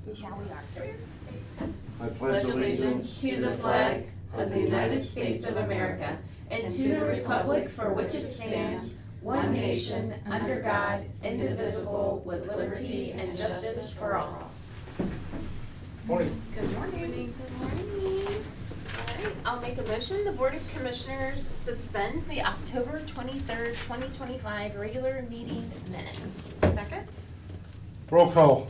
Now we are. I pledge allegiance to the flag of the United States of America and to the republic for which it stands, one nation, under God, indivisible, with liberty and justice for all. Morning. Good morning. Good morning. All right, I'll make a motion. The Board of Commissioners suspends the October 23rd, 2025 regular meeting minutes. Second? Roll call.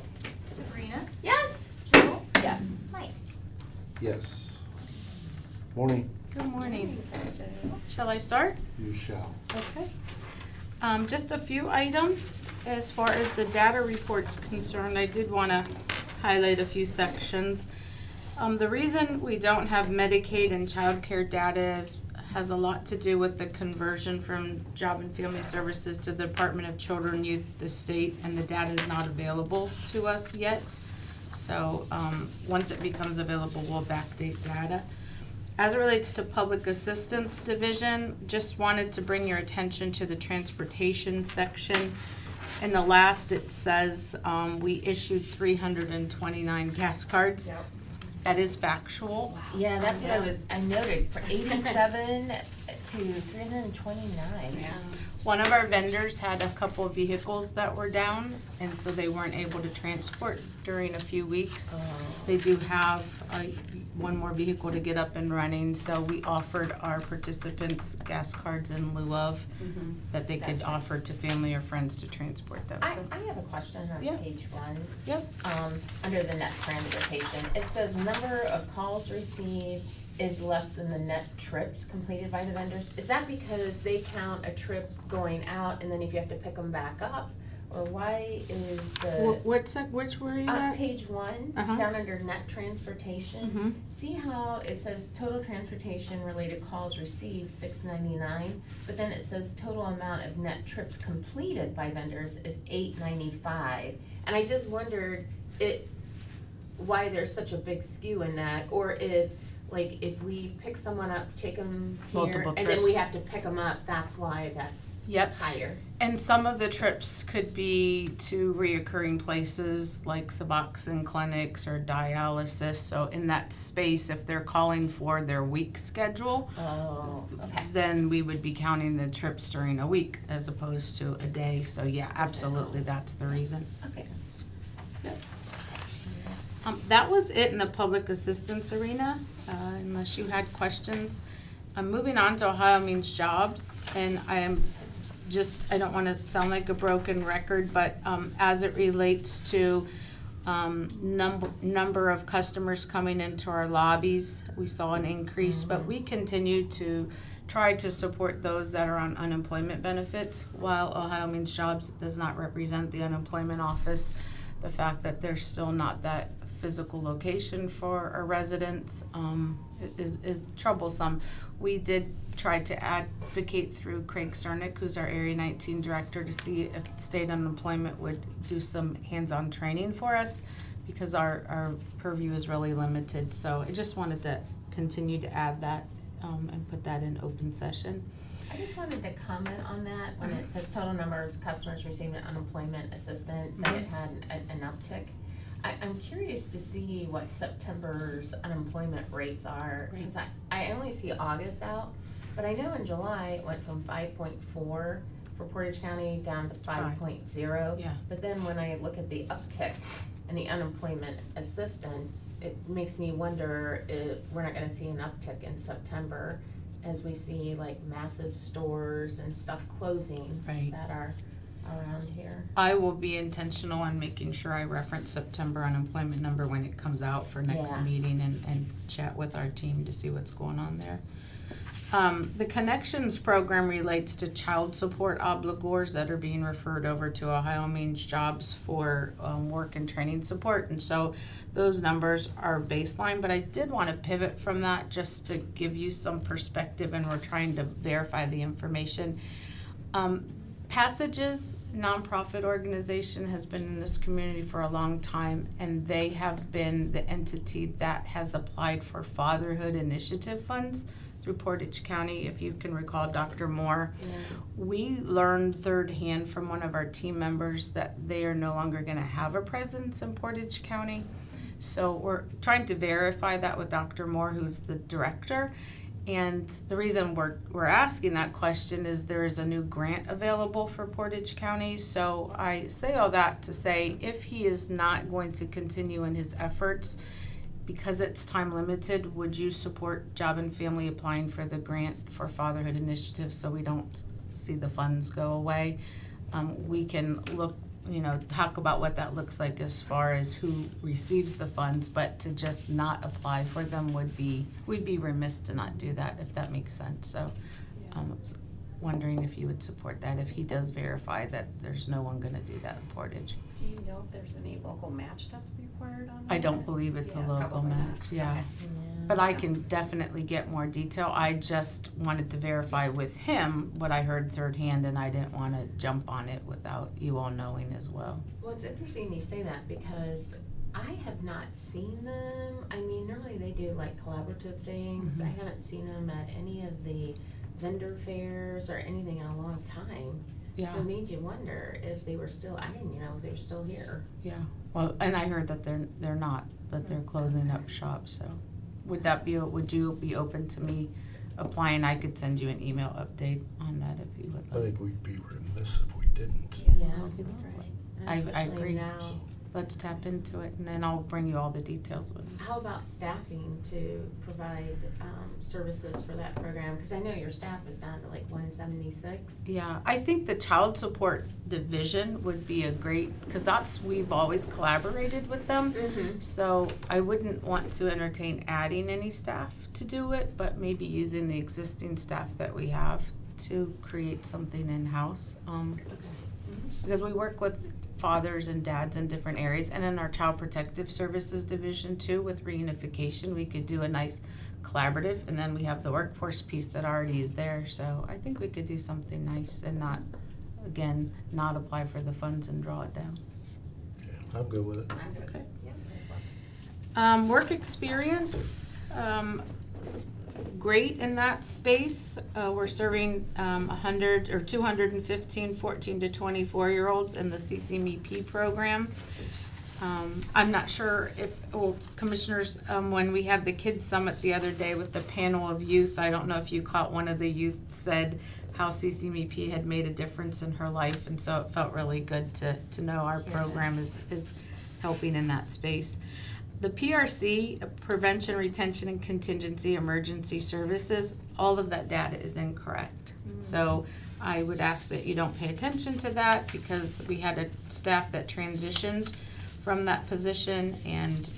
Sabrina, Yes. Joel, Yes. Mike. Yes. Morning. Good morning. Shall I start? You shall. Okay. Just a few items as far as the data report's concerned. I did want to highlight a few sections. The reason we don't have Medicaid and child care data has a lot to do with the conversion from Job and Family Services to the Department of Children and Youth, the state, and the data is not available to us yet. So once it becomes available, we'll backdate data. As it relates to Public Assistance Division, just wanted to bring your attention to the transportation section. In the last, it says we issued 329 gas cards. Yep. That is factual. Yeah, that's what I noted, for 87 to 329. One of our vendors had a couple of vehicles that were down, and so they weren't able to transport during a few weeks. They do have one more vehicle to get up and running, so we offered our participants gas cards in lieu of that they could Gotcha. offer to family or friends to transport them. I So, have a question on Yeah. page 1. Yep. Under the net transportation, it says number of calls received is less than the net trips completed by the vendors. Is that because they count a trip going out and then if you have to pick them back up? Or why is the, which were you at? page 1, Uh-huh. down under net transportation? Mhm. See how it says total transportation related calls received, 699, but then it says total amount of net trips completed by vendors is 895. And I just wondered why there's such a big skew in that, or if we pick someone up, take them here, Multiple and then we trips. have to pick them up, that's why that's Yep. higher. And some of the trips could be to reoccurring places like Suboxone clinics or dialysis. So in that space, if they're calling for their week schedule, Oh, okay. then we would be counting the trips during a week as opposed to a day. So yeah, absolutely, that's the reason. Okay. That was it in the public assistance arena, unless you had questions. I'm moving on to Ohio Means Jobs, and I don't want to sound like a broken record, but as it relates to number of customers coming into our lobbies, we saw an increase, but we continue to try to support those that are on unemployment benefits. While Ohio Means Jobs does not represent the unemployment office, the fact that there's still not that physical location for our residents is troublesome. We did try to advocate through Craig Cernick, who's our Area 19 director, to see if state unemployment would do some hands-on training for us, because our purview is really limited. So I just wanted to continue to add that and put that in open session. I just wanted to comment on that, when it says total number of customers receiving unemployment assistance, that it had an uptick. I'm curious to see what September's unemployment rates are, because I only see August out, but I know in July it went from 5.4 for Portage County down to 5.0. Yeah. But then when I look at the uptick in the unemployment assistance, it makes me wonder if we're not gonna see an uptick in September as we see like massive stores and stuff closing Right. that are around here. I will be intentional on making sure I reference September unemployment number when it comes out for next Yeah. meeting and chat with our team to see what's going on there. The Connections program relates to child support obligors that are being referred over to Ohio Means Jobs for work and training support. And so those numbers are baseline, but I did want to pivot from that just to give you some perspective, and we're trying to verify the information. Passages nonprofit organization has been in this community for a long time, and they have been the entity that has applied for fatherhood initiative funds through Portage County, if you can recall Dr. Moore. Yeah. We learned third hand from one of our team members that they are no longer gonna have a presence in Portage County. So we're trying to verify that with Dr. Moore, who's the director. And the reason we're asking that question is there is a new grant available for Portage County. So I say all that to say, if he is not going to continue in his efforts, because it's time limited, would you support Job and Family applying for the grant for Fatherhood Initiative so we don't see the funds go away? We can look, talk about what that looks like as far as who receives the funds, but to just not apply for them we'd be remiss to not do that, if that makes sense. So I was wondering if you would support that, if he does verify that there's no one gonna do that in Portage. Do you know if there's any local match that's required on that? I don't believe it's a Yeah, local probably not. match, yeah. Okay. But I can definitely get more detail. I just wanted to verify with him what I heard third hand, and I didn't wanna jump on it without you all knowing as well. Well, it's interesting you say that because I have not seen them. I mean, normally they do like collaborative things. Mhm. I haven't seen them at any of the vendor fairs or anything in a long time. Yeah, So it made you wonder if they were still, I didn't even know if they were still here. yeah. Well, and I heard that they're not, that they're closing up shop, so. Would you be open to me applying? I could send you an email update on that if you would I like. think we'd be remiss if we didn't. Yes, that'd be lovely. I Especially agree. now. Let's tap into it, and then I'll bring you all the details with me. How about staffing to provide services for that program? Because I know your staff is down to like 176. Yeah, I think the child support division would be a great, because we've always collaborated with them. Mm-hmm. So I wouldn't want to entertain adding any staff to do it, but maybe using the existing staff that we have to create something in-house. Because we work with fathers and dads in different areas, and in our Child Protective Services division too, with reunification, we could do a nice collaborative, and then we have the workforce piece that already is there, so I think we could do something nice and not apply for the funds and draw it down. Yeah, I'm good with it. I'm good. Okay. Yeah, as well. Work experience, great in that space. We're serving 100 or 215 14 to 24-year-olds in the CCMEP program. I'm not sure if, commissioners, when we had the kids summit the other day with the panel of youth, I don't know if you caught one of the youth said how CCMEP had made a difference in her life, and so it felt really good to know our program is helping in that space. The PRC, Prevention, Retention, and Contingency Emergency Services, all of that data is incorrect. So I would ask that you don't pay attention to that, because we had a staff that transitioned from that position, and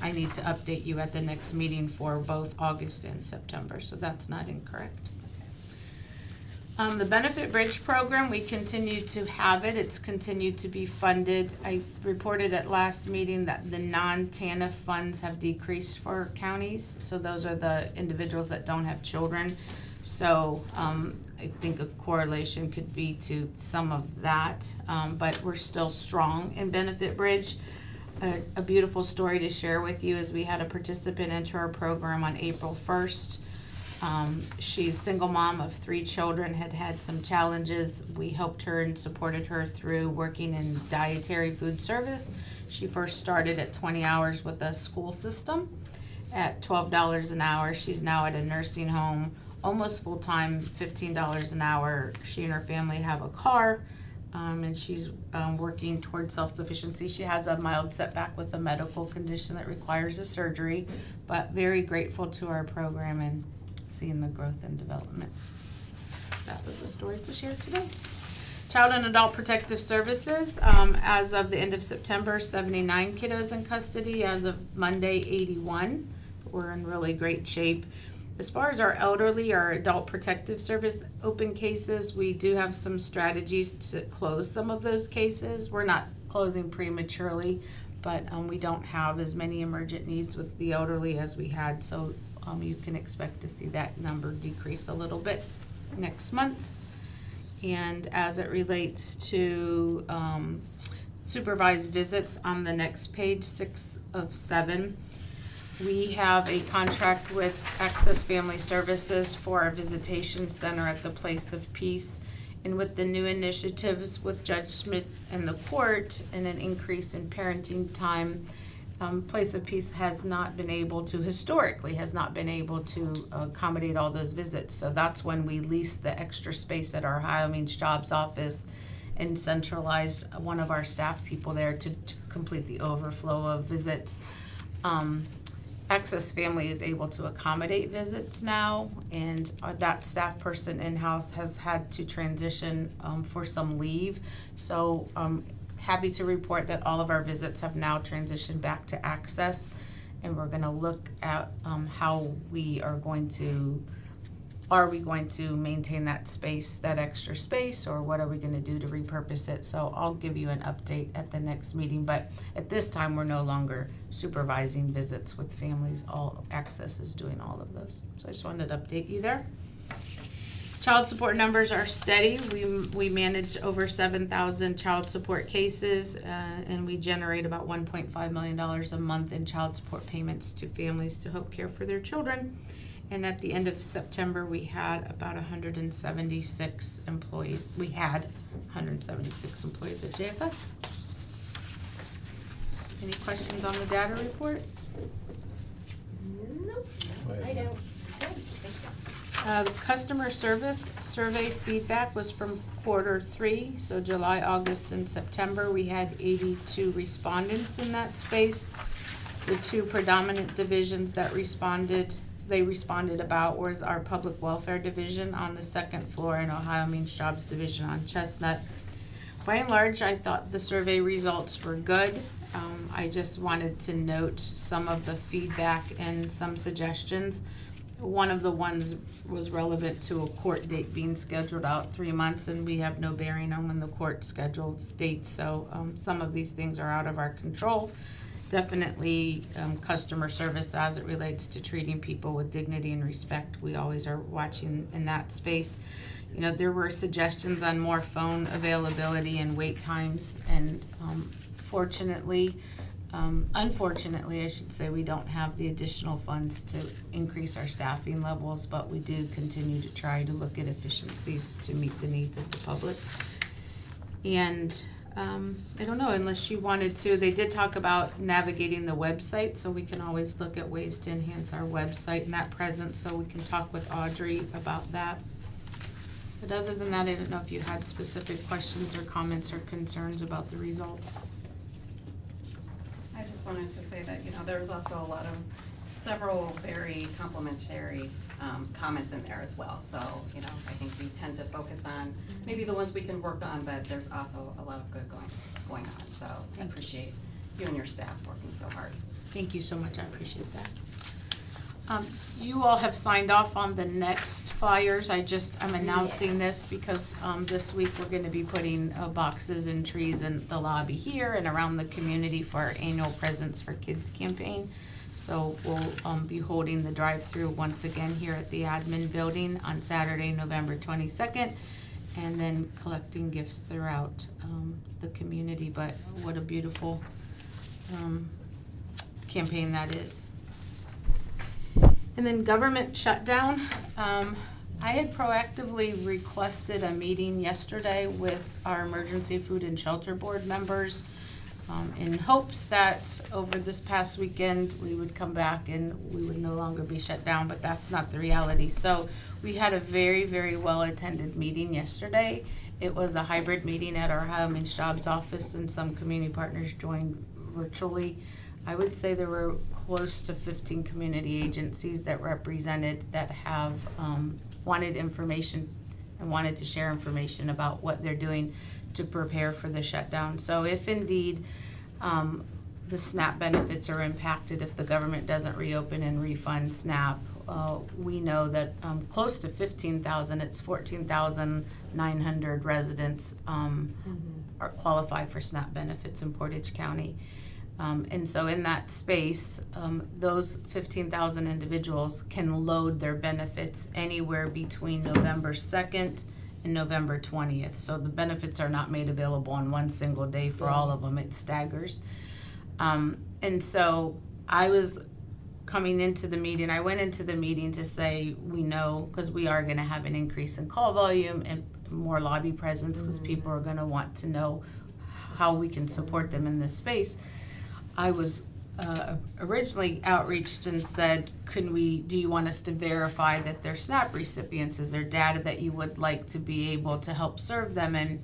I need to update you at the next meeting for both August and September, so that's not incorrect. The Benefit Bridge Program, we continue to have it. It's continued to be funded. I reported at last meeting that the non-TANF funds have decreased for counties. So those are the individuals that don't have children. So I think a correlation could be to some of that. But we're still strong in Benefit Bridge. A beautiful story to share with you is we had a participant enter our program on April 1st. She's a single mom of 3 children, had some challenges. We helped her and supported her through working in dietary food service. She first started at 20 hours with a school system at $12 an hour. She's now at a nursing home, almost full-time, $15 an hour. She and her family have a car, and she's working towards self-sufficiency. She has a mild setback with a medical condition that requires a surgery, but very grateful to our program and seeing the growth and development. That was the story to share today. Child and Adult Protective Services, as of the end of September, 79 kiddos in custody. As of Monday, 81. We're in really great shape. As far as our elderly, our Adult Protective Service open cases, we do have some strategies to close some of those cases. We're not closing prematurely, but we don't have as many emergent needs with the elderly as we had, so you can expect to see that number decrease a little bit next month. And as it relates to supervised visits on the next page, 6 of 7, We have a contract with Access Family Services for our visitation center at the Place of Peace. And with the new initiatives with Judge Smith and the court and an increase in parenting time, Place of Peace has not been able to, historically, has not been able to accommodate all those visits. So that's when we leased the extra space at our Ohio Means Jobs office and centralized one of our staff people there to complete the overflow of visits. Access Family is able to accommodate visits now, and that staff person in-house has had to transition for some leave. So happy to report that all of our visits have now transitioned back to Access, and we're gonna look at how we are going to maintain that space, that extra space, or what are we gonna do to repurpose it? So I'll give you an update at the next meeting, but at this time, we're no longer supervising visits with families. All Access is doing all of those. So I just wanted to update you there. Child support numbers are steady. We manage over 7,000 child support cases, and we generate about $1.5 million a month in child support payments to families to help care for their children. And at the end of September, we had about 176 employees. We had 176 employees at JFS. Any questions on the data report? Nope, I don't. Good, thank you. Customer service survey feedback was from Q3, so July, August, and September. We had 82 respondents in that space. The two predominant divisions that responded about was our public welfare division on the second floor and Ohio Means Jobs division on Chestnut. By and large, I thought the survey results were good. I just wanted to note some of the feedback and some suggestions. One of the ones was relevant to a court date being scheduled out 3 months, and we have no bearing on when the court schedules dates, so some of these things are out of our control. Definitely customer service as it relates to treating people with dignity and respect. We always are watching in that space. You know, there were suggestions on more phone availability and wait times, and unfortunately, I should say, we don't have the additional funds to increase our staffing levels, but we do continue to try to look at efficiencies to meet the needs of the public. And I don't know, unless you wanted to, they did talk about navigating the website, so we can always look at ways to enhance our website and that presence, so we can talk with Audrey about that. But other than that, I don't know if you had specific questions or comments or concerns about the results. I just wanted to say that, there was also a lot of several very complimentary comments in there as well. So, I think we tend to focus on maybe the ones we can work on, but there's also a lot of good going on. So I appreciate you and your staff working so hard. Thank you so much, I appreciate that. You all have signed off on the next flyers. I'm announcing this because this week we're gonna be putting boxes and trees in the lobby here and around the community for our annual Presents for Kids campaign. So we'll be holding the drive-through once again here at the admin building on Saturday, November 22nd, and then collecting gifts throughout the community. But what a beautiful campaign that is. And then government shutdown. I had proactively requested a meeting yesterday with our Emergency Food and Shelter Board members in hopes that over this past weekend we would come back and we would no longer be shut down, but that's not the reality. So we had a very, very well-attended meeting yesterday. It was a hybrid meeting at our Ohio Means Jobs office, and some community partners joined virtually. I would say there were close to 15 community agencies that represented that have wanted information and wanted to share information about what they're doing to prepare for the shutdown. So if indeed the SNAP benefits are impacted, if the government doesn't reopen and refund SNAP, we know that close to 15,000, it's 14,900 residents are qualify for SNAP benefits in Portage County. And so in that space, those 15,000 individuals can load their benefits anywhere between November 2nd and November 20th. So the benefits are not made available on one single day for all of them, it staggers. And so I was coming into the meeting, I went into the meeting to say, we know, because we are gonna have an increase in call volume and more lobby presence, because people are gonna want to know how we can support them in this space. I was originally outreached and said, do you want us to verify that they're SNAP recipients? Is there data that you would like to be able to help serve them? And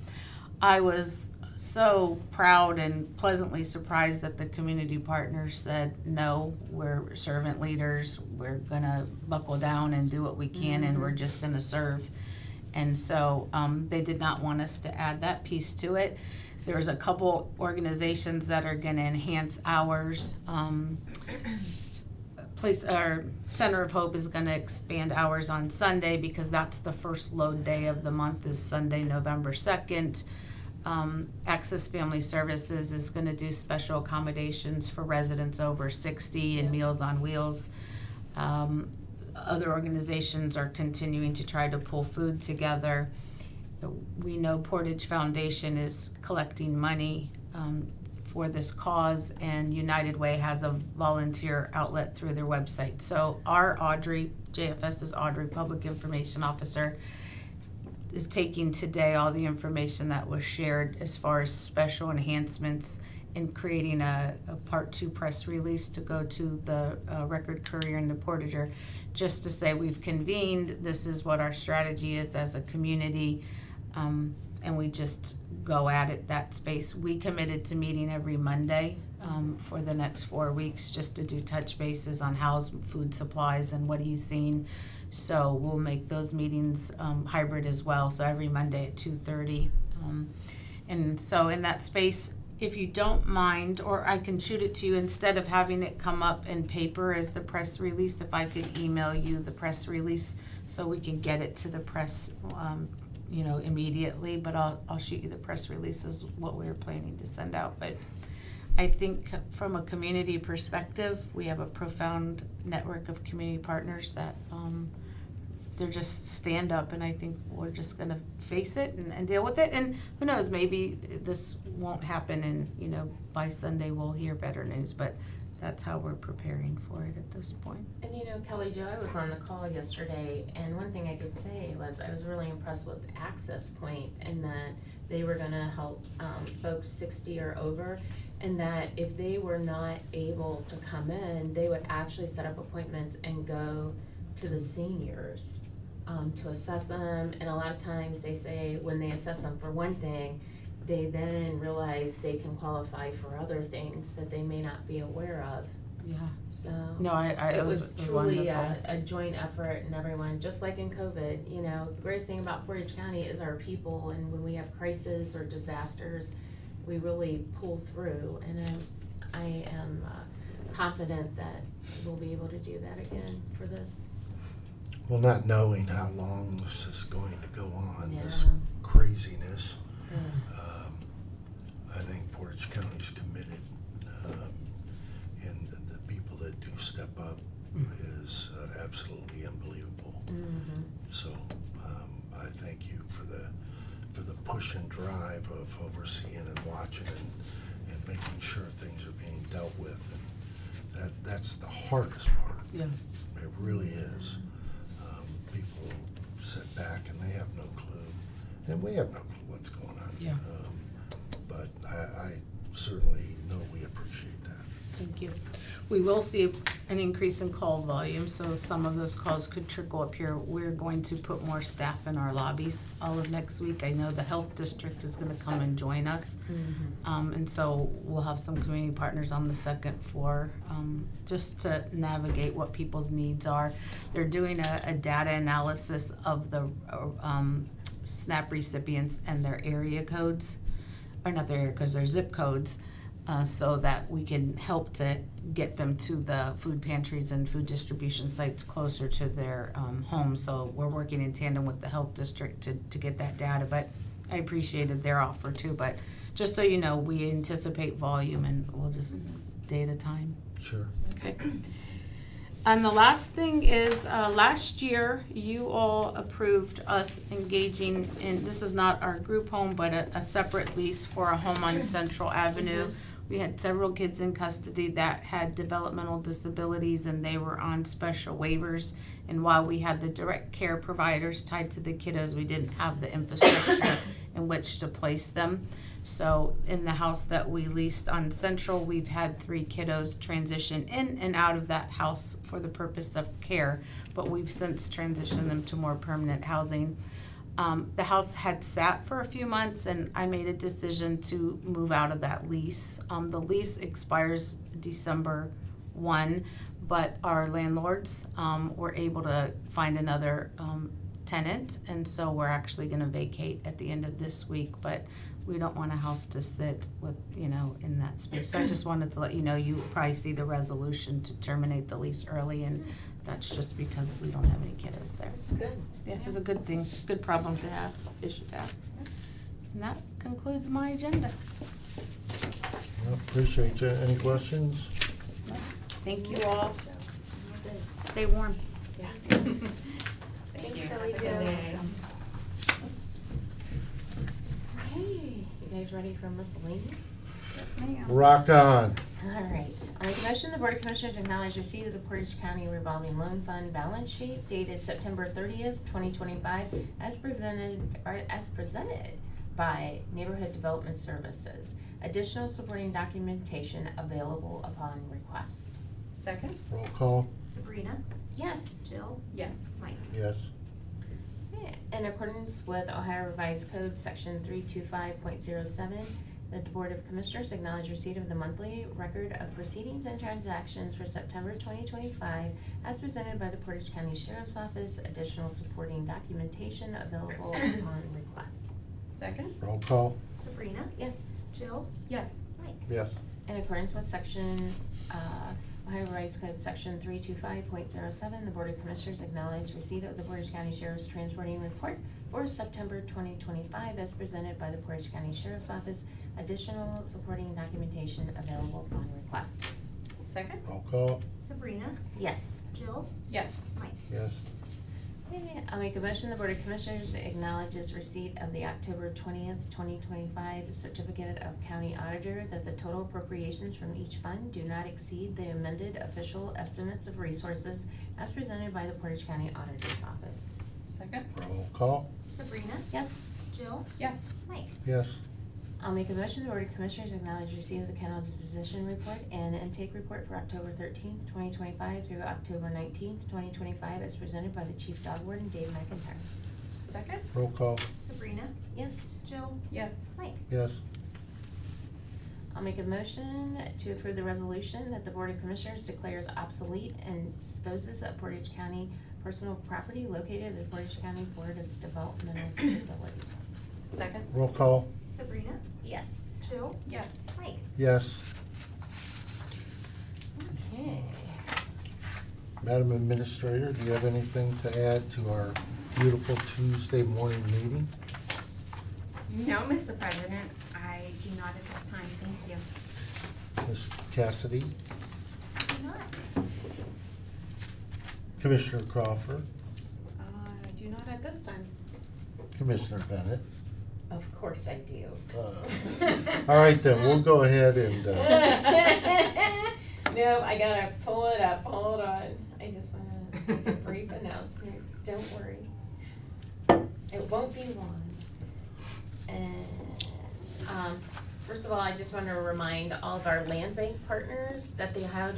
I was so proud and pleasantly surprised that the community partners said, no, we're servant leaders, we're gonna buckle down and do what we can, and we're just gonna serve. And so they did not want us to add that piece to it. There's a couple organizations that are gonna enhance hours. Center of Hope is gonna expand hours on Sunday, because that's the first load day of the month, is Sunday, November 2nd. Access Family Services is gonna do special accommodations for residents over 60 and Meals on Wheels. Other organizations are continuing to try to pull food together. We know Portage Foundation is collecting money for this cause, and United Way has a volunteer outlet through their website. So our Audrey, JFS's Audrey, Public Information Officer, is taking today all the information that was shared as far as special enhancements and creating a part 2 press release to go to the Record Courier and the Portager, just to say we've convened, this is what our strategy is as a community, and we just go at it that space. We committed to meeting every Monday for the next 4 weeks, just to do touch bases on how's food supplies and what are you seeing. So we'll make those meetings hybrid as well, so every Monday at 2:30. And so in that space, if you don't mind, or I can shoot it to you instead of having it come up in paper as the press release, if I could email you the press release so we can get it to the press immediately, but I'll shoot you the press release is what we were planning to send out. But I think from a community perspective, we have a profound network of community partners that they're just stand up, and I think we're just gonna face it and deal with it. And who knows, maybe this won't happen, and by Sunday we'll hear better news, but that's how we're preparing for it at this point. And Kelly Jo, I was on the call yesterday, and one thing I could say was I was really impressed with Access Point, and that they were gonna help folks 60 or over, and that if they were not able to come in, they would actually set up appointments and go to the seniors to assess them. And a lot of times they say when they assess them for one thing, they then realize they can qualify for other things that they may not be aware of. Yeah. So No, it was truly wonderful. a joint effort, and everyone, just like in COVID, the greatest thing about Portage County is our people, and when we have crises or disasters, we really pull through, and I am confident that we'll be able to do that again for this. Well, not knowing how long this is going to go on, this Yeah. craziness, Yeah. I think Portage County's committed, and the people that do step up is absolutely unbelievable. Mm-hmm. So I thank you for the push and drive of overseeing and watching and making sure things are being dealt with, and that's the hardest part. Yeah. It really is. People sit back and they have no clue, and we have no clue what's going on. Yeah. But I certainly know we appreciate that. Thank you. We will see an increase in call volume, so some of those calls could trickle up here. We're going to put more staff in our lobbies all of next week. I know the health district is gonna come and join us. Mm-hmm. And so we'll have some community partners on the second floor, just to navigate what people's needs are. They're doing a data analysis of the SNAP recipients and their area codes, or not their area codes, their zip codes, so that we can help to get them to the food pantries and food distribution sites closer to their homes. So we're working in tandem with the health district to get that data, but I appreciated their offer too. But just so you know, we anticipate volume, and we'll just day at a time. Sure. Okay. And the last thing is, last year, you all approved us engaging in, this is not our group home, but a separate lease for a home on Central Avenue. We had several kids in custody that had developmental disabilities and they were on special waivers. And while we had the direct care providers tied to the kiddos, we didn't have the infrastructure in which to place them. So in the house that we leased on Central, we've had 3 kiddos transition in and out of that house for the purpose of care, but we've since transitioned them to more permanent housing. The house had sat for a few months and I made a decision to move out of that lease. The lease expires December 1, but our landlords were able to find another tenant, and so we're actually gonna vacate at the end of this week, but we don't want a house to sit with, in that space. So I just wanted to let you know, you probably see the resolution to terminate the lease early, and that's just because we don't have any kiddos there. That's good. Yeah, it's a good thing, good problem to have, issue to have. And that concludes my agenda. Well, appreciate you. Any questions? Thank you all. Stay warm. Thanks, Kelly Have a Jo. good day. Okay, you guys ready for miscellaneous? Yes, ma'am. Rock on. All right. On a motion, the Board of Commissioners acknowledge receipt of the Portage County Revolving Loan Fund balance sheet dated September 30th, 2025, as presented by Neighborhood Development Services. Additional supporting documentation available upon request. Second? Roll call. Sabrina, Yes. Jill, Yes. Mike. Yes. In accordance with Ohio Revised Code, Section 325.07, the Board of Commissioners acknowledge receipt of the monthly record of proceedings and transactions for September 2025 as presented by the Portage County Sheriff's Office. Additional supporting documentation available upon request. Second? Roll call. Sabrina, Yes. Jill, Yes. Mike. Yes. In accordance with Section Ohio Revised Code, Section 325.07, the Board of Commissioners acknowledge receipt of the Portage County Sheriff's Transporting Report for September 2025 as presented by the Portage County Sheriff's Office. Additional supporting documentation available upon request. Second? Roll call. Sabrina, Yes. Jill, Yes. Mike. Yes. Okay, I'll make a motion, the Board of Commissioners acknowledges receipt of the October 20th, 2025 Certificate of County Auditor that the total appropriations from each fund do not exceed the amended official estimates of resources as presented by the Portage County Auditor's Office. Second? Roll call. Sabrina, Yes. Jill, Yes. Mike. Yes. I'll make a motion, the Board of Commissioners acknowledge receipt of the kennel disposition report and intake report for October 13th, 2025 through October 19th, 2025 as presented by the Chief Dog Warden, Dave McIntyre. Second? Roll call. Sabrina, Yes. Jill, Yes. Mike. Yes. I'll make a motion to approve the resolution that the Board of Commissioners declares obsolete and disposes of Portage County personal property located at the Portage County Board of Developmental Disabilities. Second? Roll call. Sabrina, Yes. Jill, Yes. Mike. Yes. Okay. Madam Administrator, do you have anything to add to our beautiful Tuesday morning meeting? No, Mr. President, I do not at this time, thank you. Ms. Cassidy? Do not. Commissioner Crawford? I do not at this time. Commissioner Bennett? Of course I do. All right then, we'll go ahead and, No, I gotta pull it up, hold on. I just wanna make a brief announcement, don't worry. It won't be long. And, first of all, I just wanna remind all of our land bank partners that the Ohio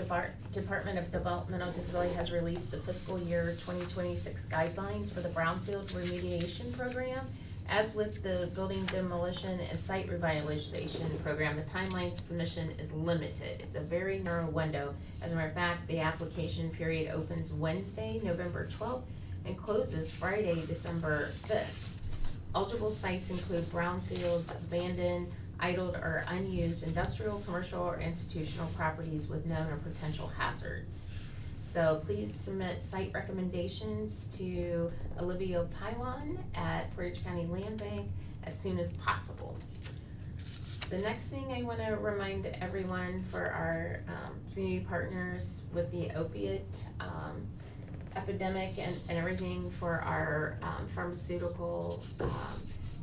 Department of Developmental Disability has released the fiscal year 2026 guidelines for the Brownfield Remediation Program. As with the building demolition and site revitalization program, the timeline submission is limited. It's a very narrow window. As a matter of fact, the application period opens Wednesday, November 12th, and closes Friday, December 5th. Eligible sites include brownfields, abandoned, idled, or unused industrial, commercial, or institutional properties with known or potential hazards. So please submit site recommendations to Olivia Paiwan at Portage County Land Bank as soon as possible. The next thing I want to remind everyone for our community partners with the opiate epidemic and everything for our pharmaceutical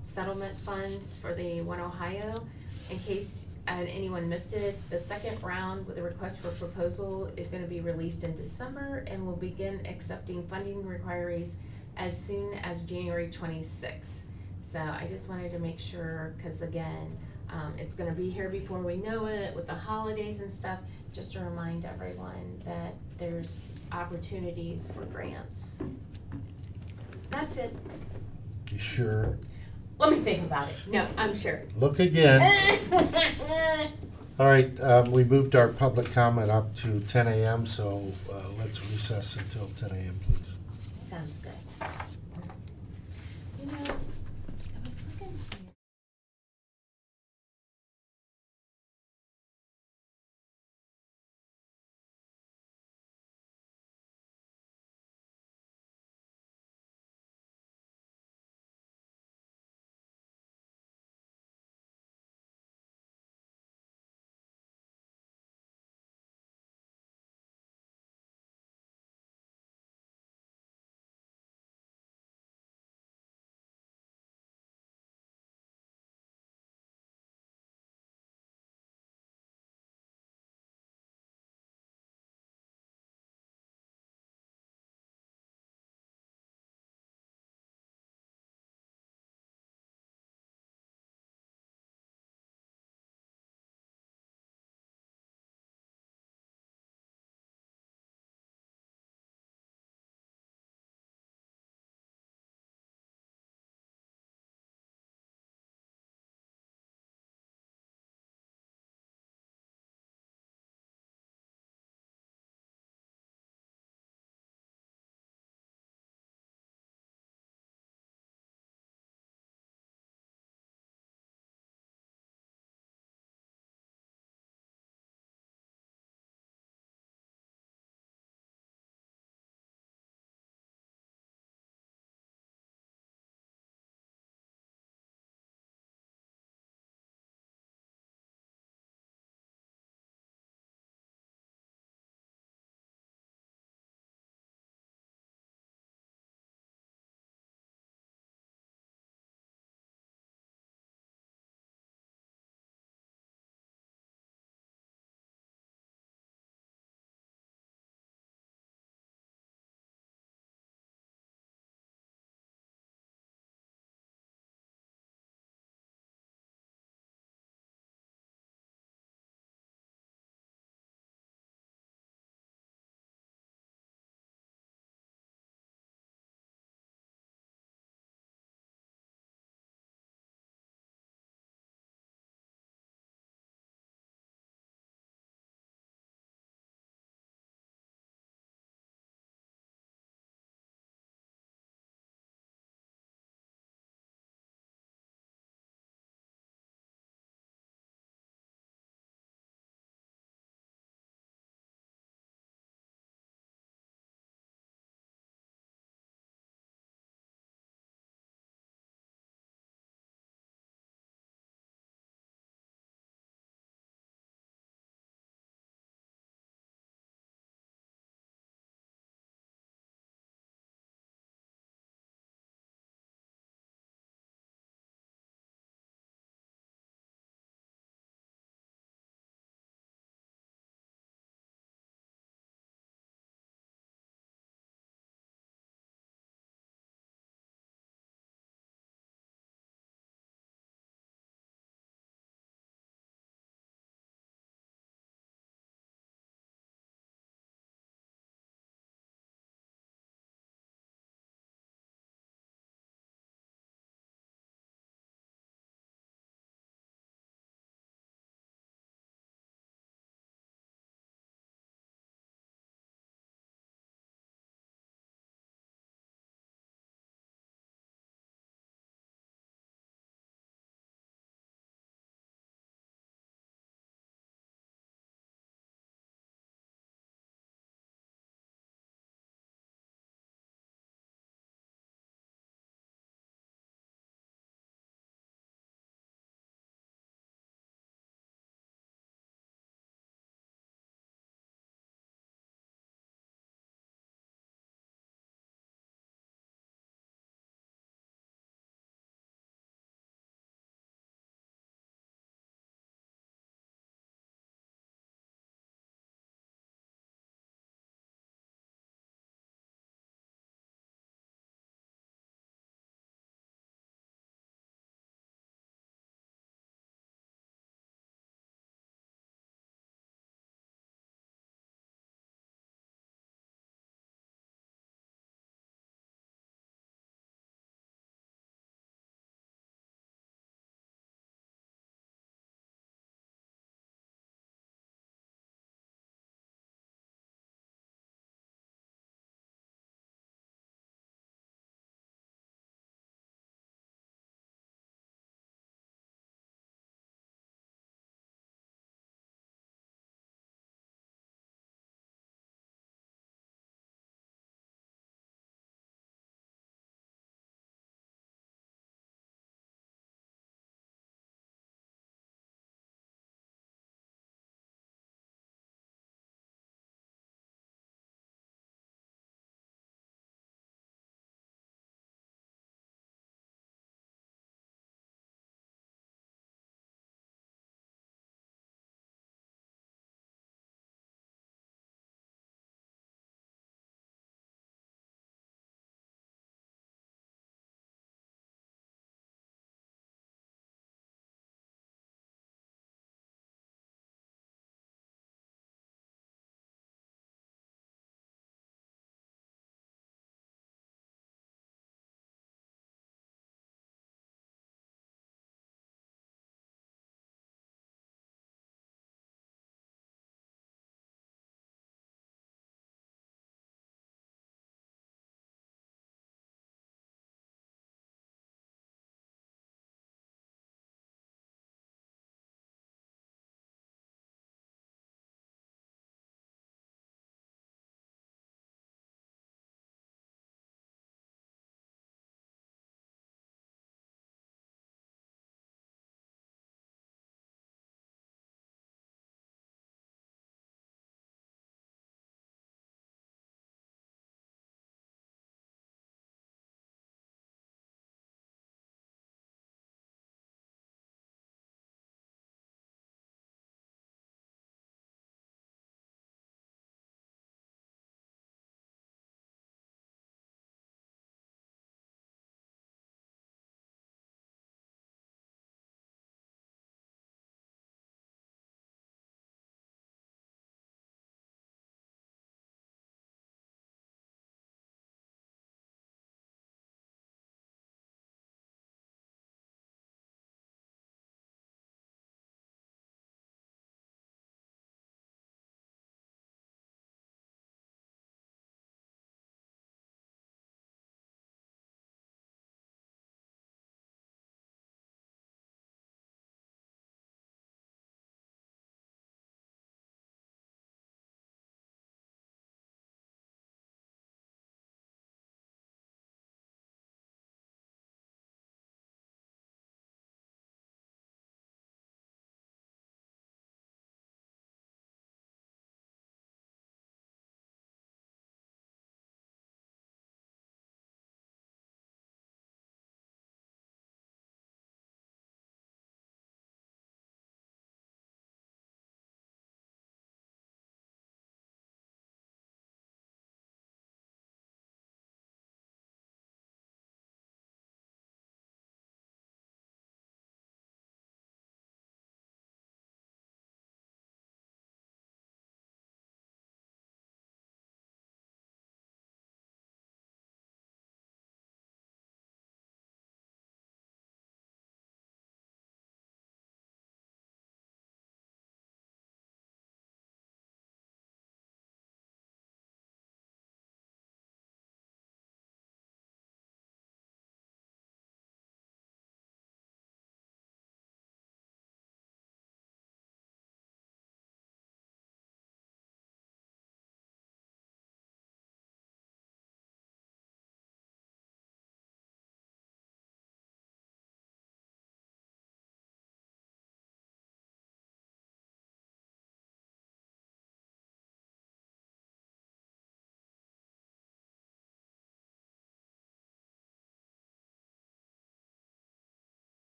settlement funds for the One Ohio, in case and anyone missed it, the second round with a request for proposal is gonna be released in December and will begin accepting funding inquiries as soon as January 26th. So I just wanted to make sure, cause again, it's gonna be here before we know it with the holidays and stuff, just to remind everyone that there's opportunities for grants. That's it. You sure? Let me think about it. No, I'm sure. Look again. All right, we moved our public comment up to 10 a.m., so let's recess until 10 a.m., please. Sounds good. You know,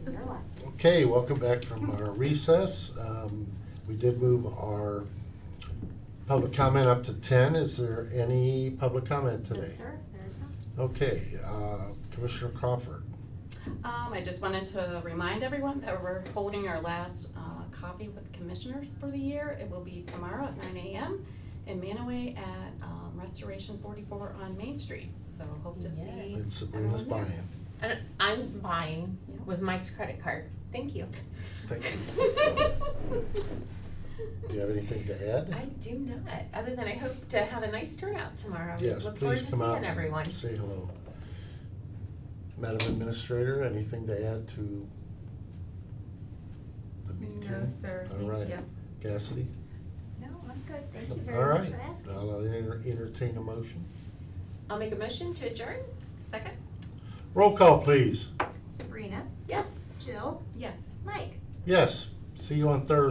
You're welcome. Okay, welcome back from our recess. We did move our public comment up to 10. Is there any public comment No, today? sir, there's none. Okay, Commissioner Crawford. I just wanted to remind everyone that we're holding our last coffee with commissioners for the year. It will be tomorrow at 9 a.m. in Manaway at Restoration 44 on Main Street. So hope to see Yes. And Sabrina's everyone there. buying. And I'm buying with Mike's credit card. Thank you. Thank you. Do you have anything to add? I do not, other than I hope to have a nice turnout tomorrow. Yes, Look forward please to come out seeing everyone. and say hello. Madam Administrator, anything to add to the meeting? No, sir, All thank right. you. Cassidy? No, I'm good. Thank you All very much right, for asking. I'll entertain a motion. I'll make a motion to adjourn. Second? Roll call, please. Sabrina, Yes. Jill, Yes. Mike. Yes, see you on Thursday.